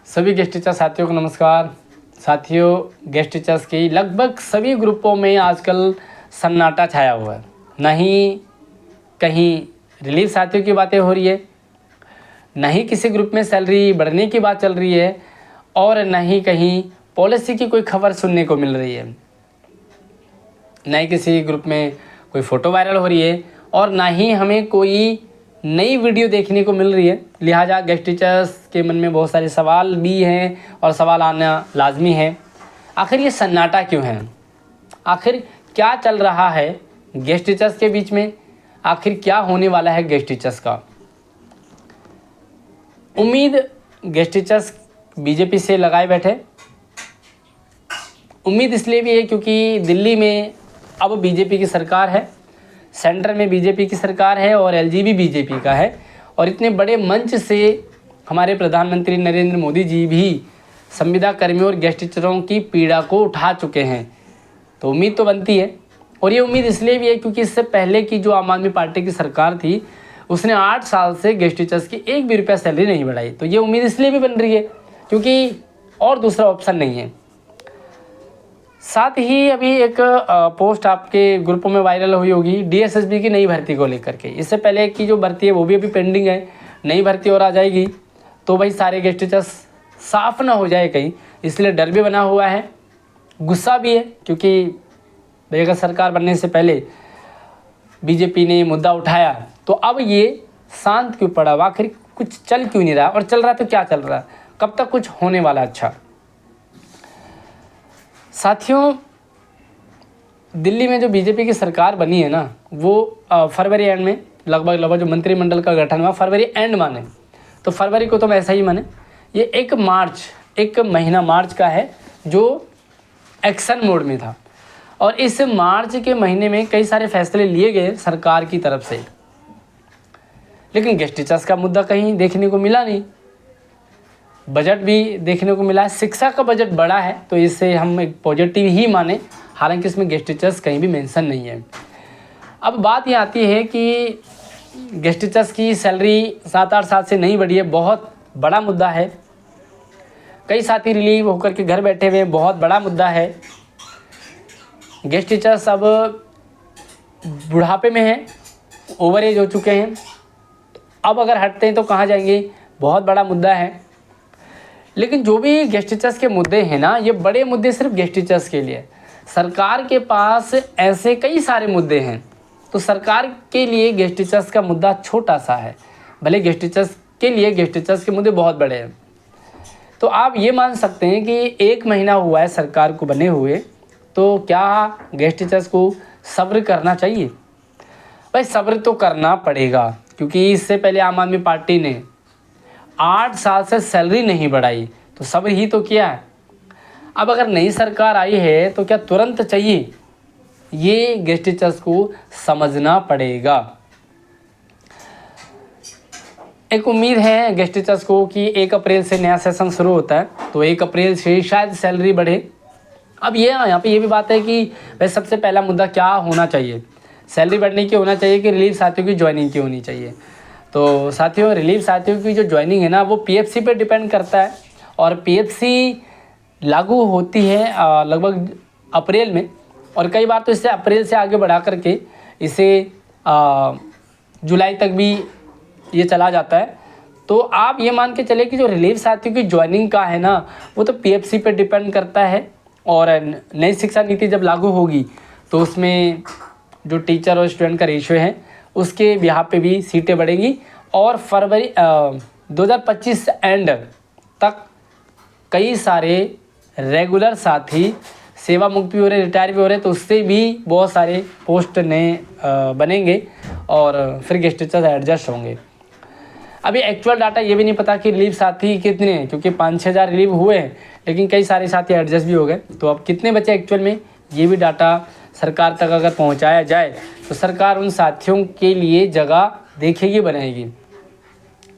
सभी guest teacher साथियों को नमस्कार। साथियों, गेस्ट टीचर्स की लगभग सभी ग्रुपों में आजकल सन्नाटा छाया हुआ है। नहीं कहीं रिलीफ साथियों की बातें हो रही है, नहीं किसी ग्रुप में सैलरी बढ़ने की बात चल रही है, और नहीं कहीं पॉलिसी की कोई खबर सुनने को मिल रही है। नहीं किसी ग्रुप में कोई फ़ोटो वायरल हो रही है, और ना ही हमें कोई नई वीडियो देखने को मिल रही है। लिहाजा गेस्ट टीचर्स के मन में बहुत सारे सवाल भी हैं और सवाल आना लाजमी है। आखिर ये सन्नाटा क्यों है? आखिर क्या चल रहा है गेस्ट टीचर्स के बीच में? आखिर क्या होने वाला है गेस्ट टीचर्स का? उम्मीद गेस्ट टीचर्स बीजेपी से लगाए बैठे। उम्मीद इसलिए भी है क्योंकि दिल्ली में अब बीजेपी की सरकार है, सेंटर में बीजेपी की सरकार है और एलजी भी बीजेपी का है। और इतने बड़े मंच से हमारे प्रधानमंत्री नरेंद्र मोदी जी भी संविदा कर्मियों और गेस्ट टीचरों की पीड़ा को उठा चुके हैं। तो उम्मीद तो बनती है, और ये उम्मीद इसलिए भी है क्योंकि इससे पहले की जो आम आदमी पार्टी की सरकार थी, उसने 8 साल से गेस्ट टीचर्स की एक भी रुपया सैलरी नहीं बढ़ाई। तो ये उम्मीद इसलिए भी बन रही है क्योंकि और दूसरा ऑप्शन नहीं है। साथ ही अभी एक पोस्ट आपके ग्रुपों में वायरल हुई होगी डीएसएसबी की नई भर्ती को लेकर के। इससे पहले की जो भर्ती है वो भी अभी पेंडिंग है, नई भर्ती और आ जाएगी। तो भाई सारे गेस्ट टीचर्स साफ ना हो जाए कहीं, इसलिए डर भी बना हुआ है, गुस्सा भी है क्योंकि भाई अगर सरकार बनने से पहले बीजेपी ने मुद्दा उठाया तो अब ये शांत क्यों पड़ा? आखिर कुछ चल क्यों नहीं रहा? और चल रहा तो क्या चल रहा? कब तक कुछ होने वाला? अच्छा साथियों, दिल्ली में जो बीजेपी की सरकार बनी है ना, वो फरवरी एंड में लगभग जो मंत्रिमंडल का गठन हुआ फरवरी एंड माने, तो फरवरी को तो हम ऐसा ही माने। ये एक महीना मार्च का है जो एक्शन मोड में था, और इस मार्च के महीने में कई सारे फैसले लिए गए सरकार की तरफ से, लेकिन गेस्ट टीचर्स का मुद्दा कहीं देखने को मिला नहीं। बजट भी देखने को मिला है, शिक्षा का बजट बढ़ा है, तो इससे हम एक पॉजिटिव ही माने, हालांकि इसमें गेस्ट टीचर्स कहीं भी मेंशन नहीं है। अब बात ये आती है कि गेस्ट टीचर्स की सैलरी 7-8 साल से नहीं बढ़ी है, बहुत बड़ा मुद्दा है। कई साथी रिलीव होकर के घर बैठे हुए हैं, बहुत बड़ा मुद्दा है। गेस्ट टीचर्स अब बुढ़ापे में हैं, ओवर एज हो चुके हैं, अब अगर हटते हैं तो कहाँ जाएंगे? बहुत बड़ा मुद्दा है। लेकिन जो भी गेस्ट टीचर्स के मुद्दे हैं ना, ये बड़े मुद्दे सिर्फ गेस्ट टीचर्स के लिए। सरकार के पास ऐसे कई सारे मुद्दे हैं, तो सरकार के लिए गेस्ट टीचर्स का मुद्दा छोटा सा है, भले गेस्ट टीचर्स के लिए गेस्ट टीचर्स के मुद्दे बहुत बड़े हैं। तो आप ये मान सकते हैं कि 1 महीना हुआ है सरकार को बने हुए, तो क्या गेस्ट टीचर्स को सब्र करना चाहिए? भाई सब्र तो करना पड़ेगा, क्योंकि इससे पहले आम आदमी पार्टी ने 8 साल से सैलरी नहीं बढ़ाई, तो सब्र ही तो किया है। अब अगर नई सरकार आई है तो क्या तुरंत चाहिए? ये गेस्ट टीचर्स को समझना पड़ेगा। एक उम्मीद है गेस्ट टीचर्स को कि 1 अप्रैल से नया सेशन शुरू होता है, तो 1 अप्रैल से शायद सैलरी बढ़े। अब यहाँ पे ये भी बात है कि भाई सबसे पहला मुद्दा क्या होना चाहिए? सैलरी बढ़ने की होना चाहिए कि रिलीफ साथियों की ज्वाइनिंग की होनी चाहिए? तो साथियों, रिलीफ साथियों की जो ज्वाइनिंग है ना, वो पीएफसी पे डिपेंड करता है, और पीएफसी लागू होती है लगभग अप्रैल में, और कई बार तो इससे अप्रैल से आगे बढ़ा करके इसे जुलाई तक भी ये चला जाता है। तो आप ये मान के चले कि जो रिलीफ साथियों की ज्वाइनिंग का है ना, वो तो पीएफसी पे डिपेंड करता है, और नई शिक्षा नीति जब लागू होगी तो उसमें जो टीचर और स्टूडेंट का रेशियो है उसके बिहाफ पे भी सीटें बढ़ेंगी, और फरवरी 2025 एंड तक कई सारे रेगुलर साथी सेवा मुक्त भी हो रहे, रिटायर भी हो रहे, तो उससे भी बहुत सारे पोस्ट नए बनेंगे, और फिर गेस्ट टीचर्स एडजस्ट होंगे। अभी एक्चुअल डाटा ये भी नहीं पता कि रिलीव साथी कितने हैं, क्योंकि 5-6 हज़ार रिलीव हुए हैं, लेकिन कई सारे साथी एडजस्ट भी हो गए। तो अब कितने बचे एक्चुअल में, ये भी डाटा सरकार तक अगर पहुंचाया जाए तो सरकार उन साथियों के लिए जगह देखेगी, बनाएगी।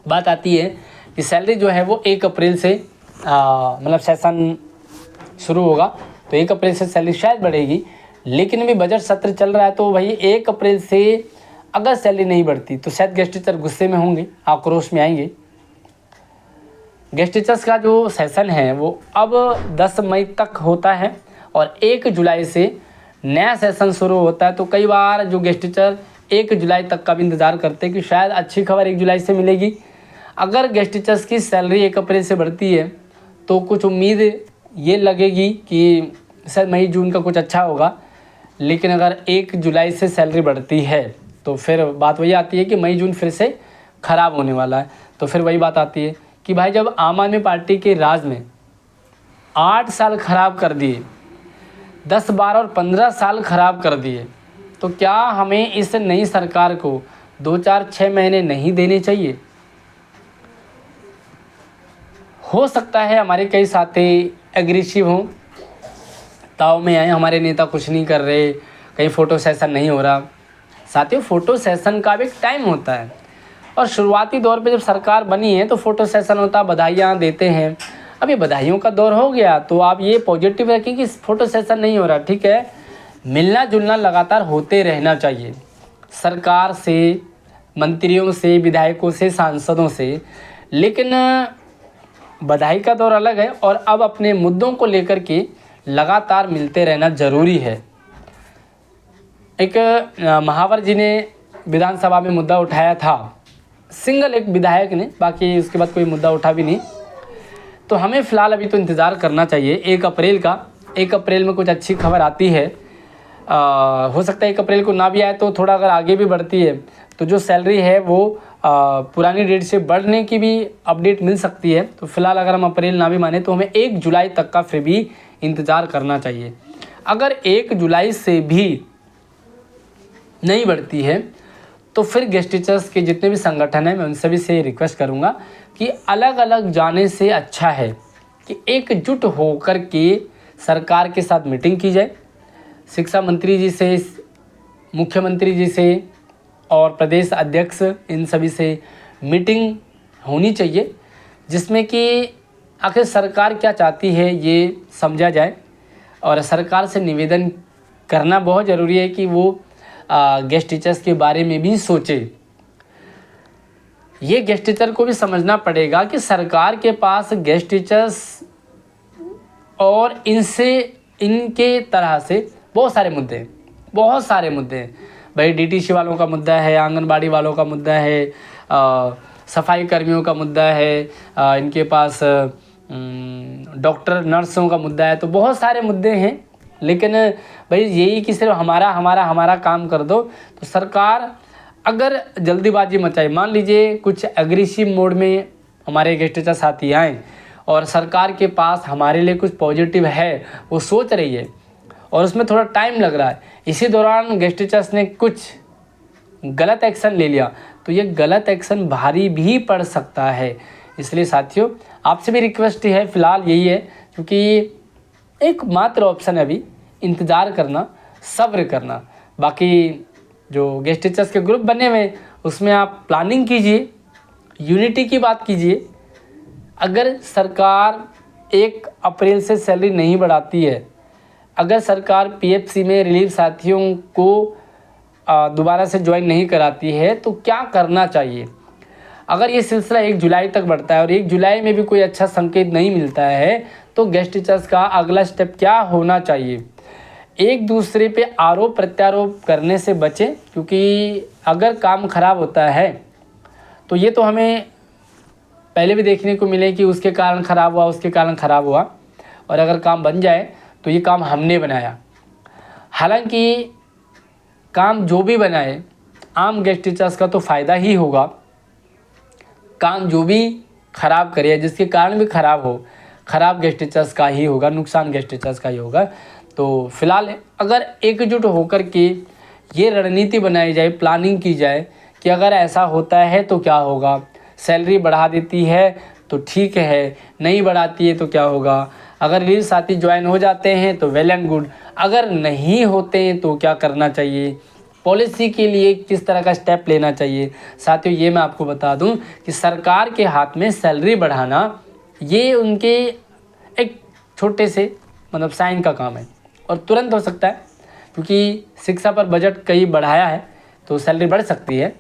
बात आती है कि सैलरी जो है वो 1 अप्रैल से मतलब सेशन शुरू होगा, तो 1 अप्रैल से सैलरी शायद बढ़ेगी, लेकिन अभी बजट सत्र चल रहा है, तो भाई 1 अप्रैल से अगर सैलरी नहीं बढ़ती तो शायद गेस्ट टीचर गुस्से में होंगे, आक्रोश में आएंगे। गेस्ट टीचर्स का जो सेशन है वो अब 10 मई तक होता है और 1 जुलाई से नया सेशन शुरू होता है। तो कई बार जो गेस्ट टीचर 1 जुलाई तक का भी इंतज़ार करते हैं कि शायद अच्छी खबर 1 जुलाई से मिलेगी। अगर गेस्ट टीचर्स की सैलरी 1 अप्रैल से बढ़ती है तो कुछ उम्मीद ये लगेगी कि शायद मई जून का कुछ अच्छा होगा। लेकिन अगर 1 जुलाई से सैलरी बढ़ती है तो फिर बात वही आती है कि मई जून फिर से ख़राब होने वाला है। तो फिर वही बात आती है कि भाई जब आम आदमी पार्टी के राज में 8 साल ख़राब कर दिए, 10, 12 और 15 साल ख़राब कर दिए, तो क्या हमें इस नई सरकार को 2, 4, 6 महीने नहीं देने चाहिए? हो सकता है हमारे कई साथी एग्रेसिव हों, ताव में आए, हमारे नेता कुछ नहीं कर रहे, कहीं फ़ोटो सेशन नहीं हो रहा। साथियों, फ़ोटो सेशन का भी एक टाइम होता है और शुरुआती दौर पे जब सरकार बनी है तो फ़ोटो सेशन होता, बधाइयाँ देते हैं। अब ये बधाइयों का दौर हो गया तो आप ये पॉजिटिव रखें कि फ़ोटो सेशन नहीं हो रहा, ठीक है, मिलना जुलना लगातार होते रहना चाहिए सरकार से, मंत्रियों से, विधायकों से, सांसदों से। लेकिन बधाई का दौर अलग है और अब अपने मुद्दों को लेकर के लगातार मिलते रहना ज़रूरी है। एक महावर जी ने विधानसभा में मुद्दा उठाया था, सिंगल एक विधायक ने, बाकी उसके बाद कोई मुद्दा उठा भी नहीं। तो हमें फ़िलहाल अभी तो इंतज़ार करना चाहिए 1 अप्रैल का। 1 अप्रैल में कुछ अच्छी खबर आती है, हो सकता है 1 अप्रैल को ना भी आए तो थोड़ा अगर आगे भी बढ़ती है तो जो सैलरी है वो पुरानी डेट से बढ़ने की भी अपडेट मिल सकती है। तो फिलहाल अगर हम अप्रैल ना भी माने तो हमें 1 जुलाई तक का फिर भी इंतज़ार करना चाहिए। अगर 1 जुलाई से भी नहीं बढ़ती है तो फिर गेस्ट टीचर्स के जितने भी संगठन हैं मैं उनसे भी से रिक्वेस्ट करूंगा कि अलग अलग जाने से अच्छा है कि एकजुट होकर के सरकार के साथ मीटिंग की जाए। शिक्षा मंत्री जी से, मुख्यमंत्री जी से और प्रदेश अध्यक्ष, इन सभी से मीटिंग होनी चाहिए जिसमें कि आखिर सरकार क्या चाहती है ये समझा जाए। और सरकार से निवेदन करना बहुत ज़रूरी है कि वो गेस्ट टीचर्स के बारे में भी सोचे। ये गेस्ट टीचर को भी समझना पड़ेगा कि सरकार के पास गेस्ट टीचर्स और इनके तरह से बहुत सारे मुद्दे हैं। भाई डीटीसी वालों का मुद्दा है, आंगनबाड़ी वालों का मुद्दा है, सफाई कर्मियों का मुद्दा है, इनके पास डॉक्टर नर्सों का मुद्दा है। तो बहुत सारे मुद्दे हैं। लेकिन भाई यही कि सिर्फ हमारा काम कर दो तो सरकार अगर जल्दीबाजी मचाए, मान लीजिए कुछ एग्रेसिव मोड में हमारे गेस्ट टीचर साथी आए और सरकार के पास हमारे लिए कुछ पॉजिटिव है वो सोच रही है और उसमें थोड़ा टाइम लग रहा है, इसी दौरान गेस्ट टीचर्स ने कुछ गलत एक्शन ले लिया तो ये गलत एक्शन भारी भी पड़ सकता है। इसलिए साथियों आपसे भी रिक्वेस्ट है, फ़िलहाल यही है, क्योंकि एकमात्र ऑप्शन है अभी इंतज़ार करना, सब्र करना। बाकी जो गेस्ट टीचर्स के ग्रुप बने हुए उसमें आप प्लानिंग कीजिए, यूनिटी की बात कीजिए। अगर सरकार 1 अप्रैल से सैलरी नहीं बढ़ाती है, अगर सरकार पीएफसी में रिलीफ साथियों को दोबारा से ज्वाइन नहीं कराती है तो क्या करना चाहिए? अगर ये सिलसिला 1 जुलाई तक बढ़ता है और 1 जुलाई में भी कोई अच्छा संकेत नहीं मिलता है तो गेस्ट टीचर्स का अगला स्टेप क्या होना चाहिए? एक दूसरे पे आरोप प्रत्यारोप करने से बचें, क्योंकि अगर काम खराब होता है तो ये तो हमें पहले भी देखने को मिले कि उसके कारण ख़राब हुआ और अगर काम बन जाए तो ये काम हमने बनाया। हालांकि काम जो भी बनाए आम गेस्ट टीचर्स का तो फ़ायदा ही होगा, काम जो भी ख़राब करे जिसके कारण भी ख़राब गेस्ट टीचर्स का ही होगा, नुकसान गेस्ट टीचर्स का ही होगा। तो फिलहाल अगर एकजुट होकर के ये रणनीति बनाई जाए, प्लानिंग की जाए कि अगर ऐसा होता है तो क्या होगा, सैलरी बढ़ा देती है तो ठीक है, नहीं बढ़ाती है तो क्या होगा, अगर रिलीफ साथी ज्वाइन हो जाते हैं तो वेल एंड गुड, अगर नहीं होते हैं तो क्या करना चाहिए, पॉलिसी के लिए किस तरह का स्टेप लेना चाहिए। साथियों ये मैं आपको बता दूं कि सरकार के हाथ में सैलरी बढ़ाना ये उनके एक छोटे से मतलब साइन का काम है और तुरंत हो सकता है, क्योंकि शिक्षा पर बजट कई बढ़ाया है तो सैलरी बढ़ सकती है।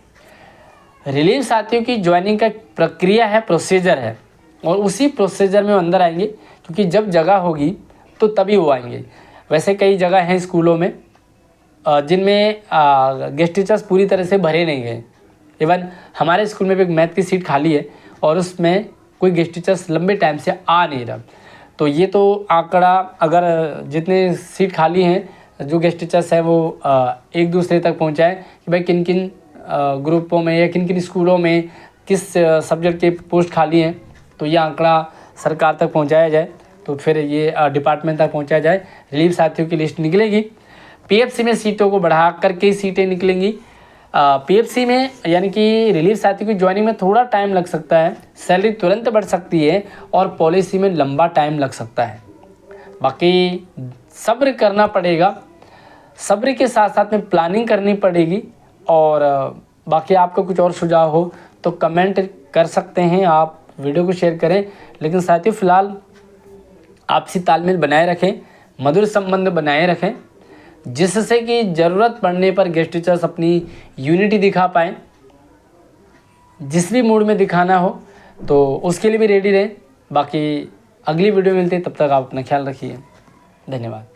रिलीफ साथियों की ज्वाइनिंग का प्रक्रिया है, प्रोसीजर है, और उसी प्रोसीजर में वो अंदर आएंगे, क्योंकि जब जगह होगी तो तभी वो आएंगे। वैसे कई जगह हैं स्कूलों में जिनमें गेस्ट टीचर्स पूरी तरह से भरे नहीं गए। इवन हमारे स्कूल में भी एक मैथ की सीट खाली है और उसमें कोई गेस्ट टीचर्स लंबे टाइम से आ नहीं रहा। तो ये तो आंकड़ा, अगर जितने सीट खाली हैं जो गेस्ट टीचर्स हैं वो एक दूसरे तक पहुंचाएं कि भाई किन किन ग्रुपों में या किन किन स्कूलों में किस सब्जेक्ट के पोस्ट खाली हैं, तो ये आंकड़ा सरकार तक पहुंचाया जाए, तो फिर ये डिपार्टमेंट तक पहुंचाया जाए। रिलीफ साथियों की लिस्ट निकलेगी, पीएफसी में सीटों को बढ़ा करके सीटें निकलेंगी। पीएफसी में यानी कि रिलीफ साथी की ज्वाइनिंग में थोड़ा टाइम लग सकता है, सैलरी तुरंत बढ़ सकती है और पॉलिसी में लंबा टाइम लग सकता है। बाकी सब्र करना पड़ेगा, सब्र के साथ साथ में प्लानिंग करनी पड़ेगी। और बाकी आपका कुछ और सुझाव हो तो कमेंट कर सकते हैं, आप वीडियो को शेयर करें। लेकिन साथियों फ़िलहाल आपसी तालमेल बनाए रखें, मधुर संबंध बनाए रखें, जिससे कि ज़रूरत पड़ने पर गेस्ट टीचर्स अपनी यूनिटी दिखा पाएँ। जिस भी मूड में दिखाना हो तो उसके लिए भी रेडी रहें। बाकी अगली वीडियो मिलती है, तब तक आप अपना ख्याल रखिए। धन्यवाद।